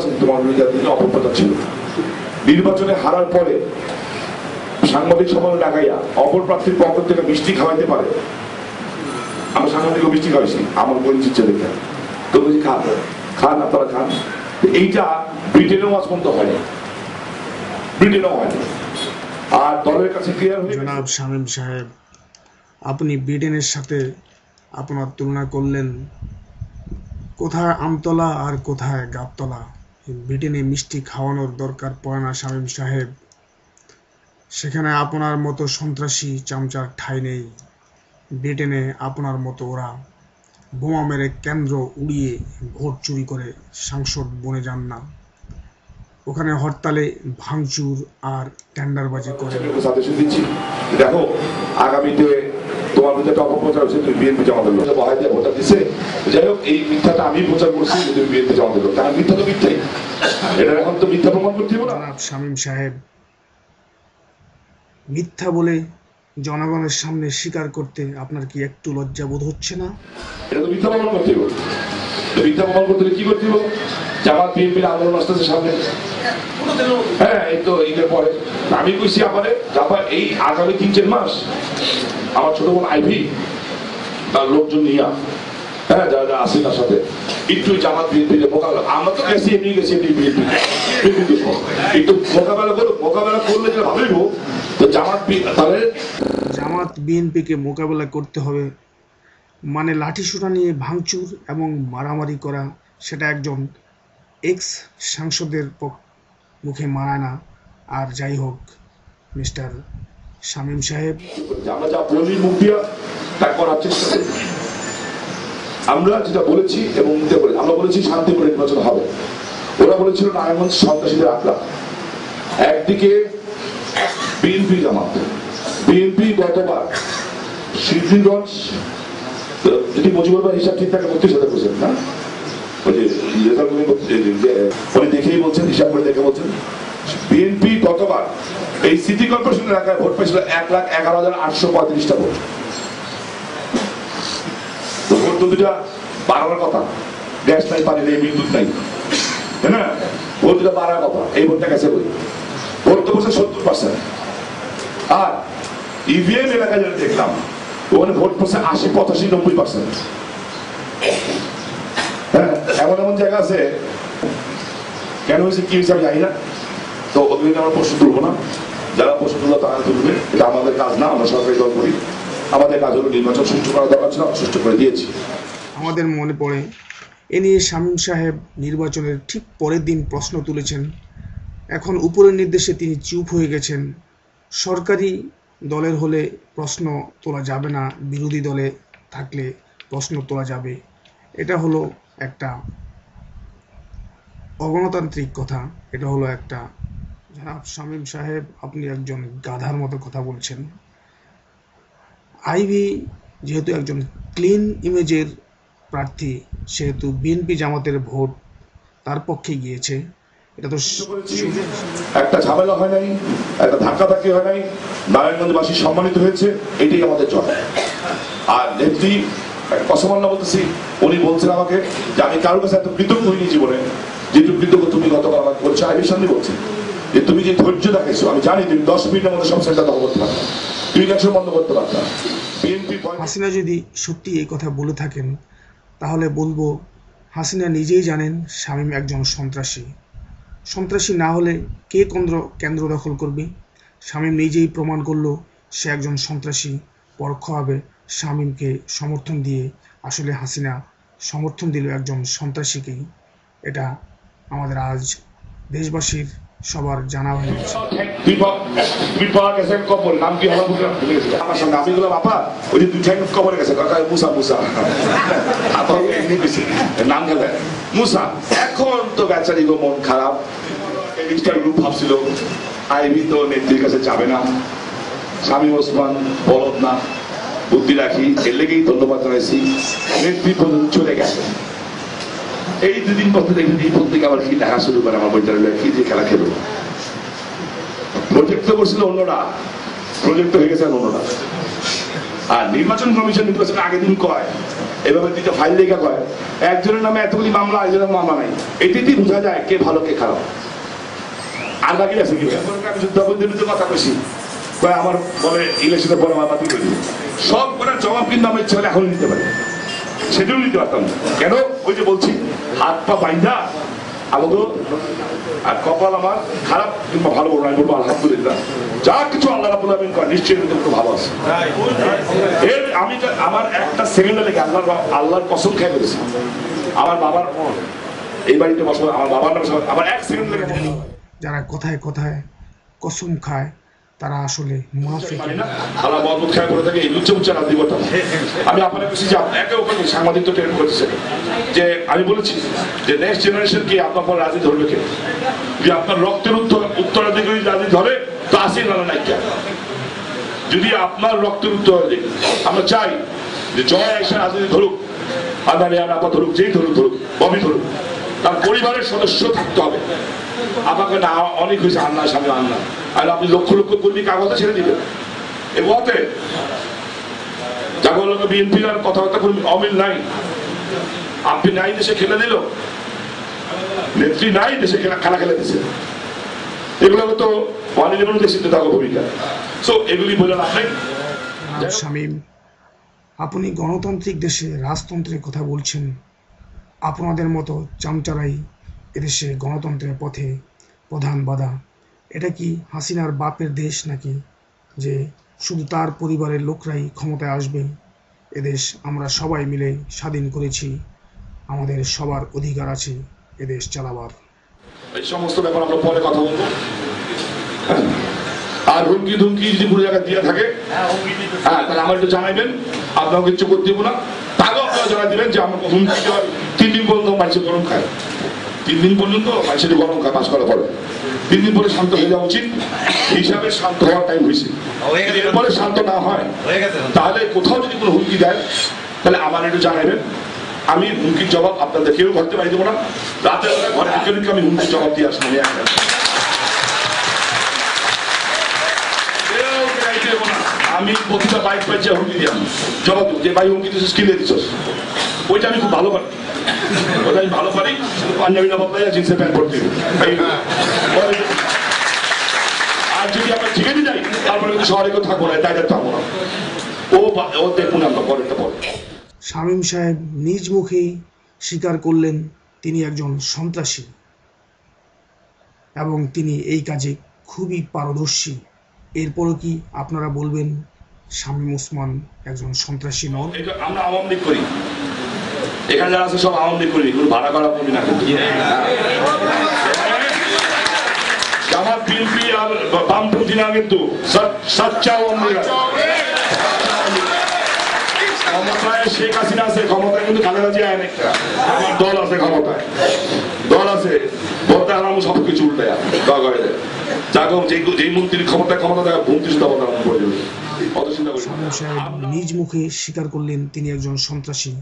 নির্বাচন তোমার বিরুদ্ধে অপপ্রচার ছিল। নির্বাচনে হারার পরে সাংবাদিক সম্মেলন লাগাইয়া অপর প্রার্থীর পক্ষ থেকে মিষ্টি খাওয়াইতে পারে। আমরা সাংবাদিক মিষ্টি খাওয়াইছি আমার পরিচিত দেখে, তো বলছি খান খান আপনারা খান। এইটা ব্রিটেনেও আজ পর্যন্ত হয়নি, ব্রিটেনেও হয়নি। আর দলের কাছে ক্লিয়ার হয়ে জনাব শামীম সাহেব, আপনি ব্রিটেনের সাথে আপনার তুলনা করলেন, কোথায় আমতলা আর কোথায় গাবতলা। ব্রিটেনে মিষ্টি খাওয়ানোর দরকার পড়ে না শামীম সাহেব, সেখানে আপনার মতো সন্ত্রাসী চামচার ঠাঁই নেই। ব্রিটেনে আপনার মতো ওরা বোমা মেরে কেন্দ্র উড়িয়ে ভোট চুরি করে সাংসদ বনে যান না, ওখানে হরতালে ভাঙচুর আর টেন্ডারবাজি করে। সাজেশন দিচ্ছি, দেখো আগামীতে তোমার মধ্যে একটা অপপ্রচার হচ্ছে, তুমি বিএনপি জামাতের লোক বহাই দিয়ে ভোটার দিচ্ছে। যাই হোক, এই মিথ্যাটা আমি প্রচার করছি যে তুমি বিএনপি জামাতের লোক, কারণ মিথ্যা তো মিথ্যাই, এটা এখন তো মিথ্যা প্রমাণ করতে হবে না। জনাব শামীম সাহেব, মিথ্যা বলে জনগণের সামনে স্বীকার করতে আপনার কি একটু লজ্জা বোধ হচ্ছে না? এটা তো মিথ্যা প্রমাণ করতে হবে। মিথ্যা প্রমাণ করতে হলে কি করতে হবে? জামাত বিএনপির আন্দোলন আসতেছে সামনে, হ্যাঁ এই তো ঈদের পরে আমি কইছি আমারে জাপান এই আগামী 3-4 মাস আমার ছোট বোন আইভি তার লোকজন নিয়ে, হ্যাঁ যারা আসি তার সাথে একটু জামাত বিএনপির মোকাবেলা, আমরা তো গেছি এমনি গেছি এমনি বিএনপি একটু মোকাবেলা করলে যেটা ভালোই হোক। তো জামাত বিএনপিকে মোকাবেলা করতে হবে মানে লাঠিসোঁটা নিয়ে ভাঙচুর এবং মারামারি করা, সেটা একজন এক্স সাংসদের মুখে মানায় না। আর যাই হোক মিস্টার শামীম সাহেব, আমরা যা বলি মুখ দিয়া তা করার চেষ্টা করি। আমরা যেটা বলেছি এবং আমরা বলেছি শান্তিপূর্ণ নির্বাচন হবে। ওরা বলেছিল নারায়ণগঞ্জ সন্ত্রাসীদের আখড়া। একদিকে বিএনপি জামাত, বিএনপি গতবার সিদ্ধিরগঞ্জ যদি মুজিবুর রহমান হিসাব ঠিক থাকে 32,000% না, উনি দেখেই বলছেন, হিসাব করে দেখে বলছেন। বিএনপি গতবার এই সিটি কর্পোরেশন এলাকায় ভোট পেয়েছিল 1,11,835টা ভোট। ভোট তো দুটা বাড়ানোর কথা, গ্যাস নাই, পানি নেই, বিদ্যুৎ নাই, তাই না? ভোট দুটা বাড়ার কথা, এই ভোটটা গেছে বই। ভোট তো বলছে 70%। আর ইভিএম এলাকায় যেটা দেখলাম ওখানে ভোট পড়ছে 80, 85, 90%। হ্যাঁ, এমন এমন জায়গা আছে, কেন হয়েছে কি হয়েছে আমি জানি না। তো ওদের আমরা প্রশ্ন তুলবো না, যারা প্রশ্ন তুলবো তারা তুলবে, এটা আমাদের কাজ না। আমরা সরকারি দল করি, আমাদের কাজ হলো নির্বাচন সুষ্ঠু করা দরকার ছিল, সুষ্ঠু করে দিয়েছি। আমাদের মনে পড়ে এ নিয়ে শামীম সাহেব নির্বাচনের ঠিক পরের দিন প্রশ্ন তুলেছেন। এখন উপরের নির্দেশে তিনি চুপ হয়ে গেছেন। সরকারি দলের হলে প্রশ্ন তোলা যাবে না, বিরোধী দলে থাকলে প্রশ্ন তোলা যাবে। এটা হলো একটা অগণতান্ত্রিক কথা, এটা হলো একটা। জনাব শামীম সাহেব, আপনি একজন গাধার মতো কথা বলছেন। আইভি যেহেতু একজন ক্লিন ইমেজের প্রার্থী, সেহেতু বিএনপি জামাতের ভোট তার পক্ষে গিয়েছে। এটা তো একটা ঝামেলা হয় নাই, একটা ধাক্কাধাক্কি হয় নাই, নারায়ণগঞ্জবাসী সম্মানিত হয়েছে, এটাই আমাদের জয়। আর নেত্রী কসমান্না বলতেছি, উনি বলছেন আমাকে যে আমি কারোর কাছে এত কৃতজ্ঞ হইনি জীবনে, যেটুকু কৃতজ্ঞ তুমি গতকাল আমাকে বলছো। আইবির সামনে বলছে যে তুমি যে ধৈর্য দেখাইছো, আমি জানি তুমি 10 মিনিটের মধ্যে সব সেন্টার দখল করতে পারতা, তুমি ইলেকশন বন্ধ করতে পারতা। হাসিনা যদি সত্যি এই কথা বলে থাকেন তাহলে বলবো, হাসিনা নিজেই জানেন শামীম একজন সন্ত্রাসী। সন্ত্রাসী না হলে কে কেন্দ্র দখল করবে? শামীম নিজেই প্রমাণ করলো সে একজন সন্ত্রাসী। পরোক্ষভাবে শামীমকে সমর্থন দিয়ে আসলে হাসিনা সমর্থন দিল একজন সন্ত্রাসীকেই। এটা আমাদের আজ দেশবাসীর সবার জানা হয়ে গেছে। আমার সঙ্গে আমি বললাম আপা ওই যে 2 ঠ্যাং কবরে গেছে, মুসা মুসা নাম গেলে মুসা। এখন তো বেচারি গো মন খারাপ, গ্রুপ ভাবছিল আইভি তো নেত্রীর কাছে যাবে না, শামীম ওসমান বলদ না, বুদ্ধি রাখি, এর লেগেই ধন্যবাদ জানাইছি। নেত্রী পর্যন্ত চলে গেছে। এই 2 দিন পর দেখবেন এই পত্রিকা আবার কি লেখা শুরু করে আমার বইটার কি যে খেলা খেলো। প্রজেক্ট তো করছিল অন্যরা, প্রজেক্ট হয়ে গেছে অন্যরা। আর নির্বাচন কমিশন নির্বাচনের আগের দিন কয় এভাবে দুইটা ফাইল লেখা কয়, একজনের নামে এতগুলি মামলা, একজনের মামলা নাই, এটিতেই বোঝা যায় কে ভালো কে খারাপ। আর বাকি আছে কি? আমি শুধু কথা বলছি, আমার বলে ইলেকশনের পরে আমার বাতিল করে দিবে, সব করে জবাব কিন্তু আমি ইচ্ছে হলে এখন নিতে পারি, সেটাও নিতে পারতাম না। কেন? ওই যে বলছি, হাত পা বাইন্ধা আমাকে, আর কপাল আমার খারাপ কিংবা ভালো বলবো, আমি বলবো আলহামদুলিল্লাহ, যা কিছু আল্লাহ রাব্বুল আলামিন করে নিশ্চয়ই একটু ভালো আছে। এর আমি আমার একটা সেকেন্ডে লেগে আল্লাহর কসম খেয়ে বলেছি, আমার বাবার এই বাড়িতে বসবাস, আমার বাবার নাম, আমার এক সেকেন্ড লেগে। যারা কথায় কথায় কসম খায় তারা আসলে মুনাফিক। আল্লাহ মহম্মদ খায় করে থাকে এই লুচ্চা মুচ্চা রাজনীতি করতাম। আমি আপনার কাছে যে একে ওখানে সাংবাদিক তো ট্রেন করেছে যে আমি বলেছি যে নেক্সট জেনারেশন কি আপনার পর রাজনীতি ধরবে কে? যদি আপনার রক্তের উত্তরাধিকারী রাজনীতি ধরে তো আসি না নাইকা। যদি আপনার রক্তের উত্তরাধিকারী, আমরা চাই যে জয় এসে রাজনীতি ধরুক, আদানি আনাপা ধরুক, যেই ধরুক ধরুক, ববি ধরুক, তার পরিবারের সদস্য থাকতে হবে। আমাকে না অনেক হয়েছে আন্নার সামনে আন্না, আর আপনি লক্ষ লক্ষ কর্মী কাগজে ছেড়ে দিবেন এ পথে যাকে লোক বিএনপির আর কথাবার্তা কর্মী অমিল নাই, আপনি নাই দেশে খেলে দিল, নেত্রী নাই দেশে খেলা খেলে দিছে, এগুলো তো অনির্বাণ দেশিত থাকা ভূমিকা। সো এগুলি বলে আপনি শামীম, আপনি গণতান্ত্রিক দেশে রাজতন্ত্রের কথা বলছেন, আপনাদের মতো চামচারাই এদেশে গণতন্ত্রের পথে প্রধান বাধা। এটা কি হাসিনার বাপের দেশ নাকি যে শুধু তার পরিবারের লোকরাই ক্ষমতায় আসবে? এদেশ আমরা সবাই মিলে স্বাধীন করেছি, আমাদের সবার অধিকার আছে এদেশ চালাবার। এই সমস্ত ব্যাপার আমরা পরে কথা বলবো। আর হুমকি ধুমকি যদি কোনো জায়গায় দিয়ে থাকে, হ্যাঁ তাহলে আমার একটু জানাইবেন, আপনাকে কিছু করতে দেবো না, তাকেও আপনারা জানাই দিবেন যে আমার হুমকি দেওয়ার 3 দিন পর্যন্ত মানুষের গরম খায়, 3 দিন পর্যন্ত মানুষের গরম খায়, পাস করার পরে 3 দিন পরে শান্ত হয়ে যাওয়া উচিত। হিসাবে শান্ত হওয়ার টাইম হয়েছে, এরপরে শান্ত না হয় তাহলে কোথাও যদি কোনো হুমকি দেয় তাহলে আমার একটু জানাইবেন। আমি হুমকির জবাব আপনাদের কেউ ঘরতে পারি দেবো না, রাতের বেলা ঘরে ঢুকে আমি হুমকির জবাব দিয়ে আসবো। আমি প্রতিটা বাইক পাইছি হুমকি দিয়ে জবাব দেবো যে ভাই হুমকি দিচ্ছিস কিনে দিচ্ছিস, ওইটা আমি খুব ভালো পারি, ওটা আমি ভালো পারি, পাঞ্জাবি না বদলাই জিন্সের প্যান্ট পরতে। আর যদি আমরা ঠিকে দিয়ে যাই তারপরে কিন্তু শহরে কেউ থাকবো না, তাই থাকবো না, ও দেখুন আমরা পরেরটা পরে। শামীম সাহেব নিজ মুখেই স্বীকার করলেন তিনি একজন সন্ত্রাসী এবং তিনি এই কাজে খুবই পারদর্শী। এরপরও কি আপনারা বলবেন শামীম ওসমান একজন সন্ত্রাসী নন? আমরা আওয়ামী লীগ করি, এখানে যারা আছে সব আওয়ামী লীগ করি, কোনো ভাড়া করা করি না। কিন্তু জামাত বিএনপি আর বামপন্থী না, কিন্তু সাচ্চা আওয়ামী লীগ। ক্ষমতায় শেখ হাসিনা আছে, ক্ষমতায় কিন্তু খালেদা জিয়া একটা, আমার দল আছে, ক্ষমতায় দল আছে, বলতে হারাম সবকিছু উল্টায় যেই মন্ত্রীর ক্ষমতা দেখা ভূমতি শুধু পড়ে যাবে। শামীম সাহেব নিজ মুখে স্বীকার করলেন তিনি একজন সন্ত্রাসী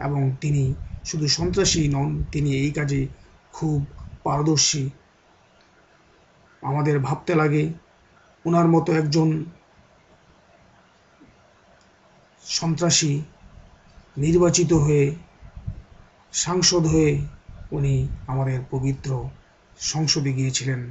এবং তিনি শুধু সন্ত্রাসী নন, তিনি এই কাজে খুব পারদর্শী। আমাদের ভাবতে লাগে ওনার মতো একজন সন্ত্রাসী নির্বাচিত হয়ে সাংসদ হয়ে উনি আমাদের পবিত্র সংসদে গিয়েছিলেন।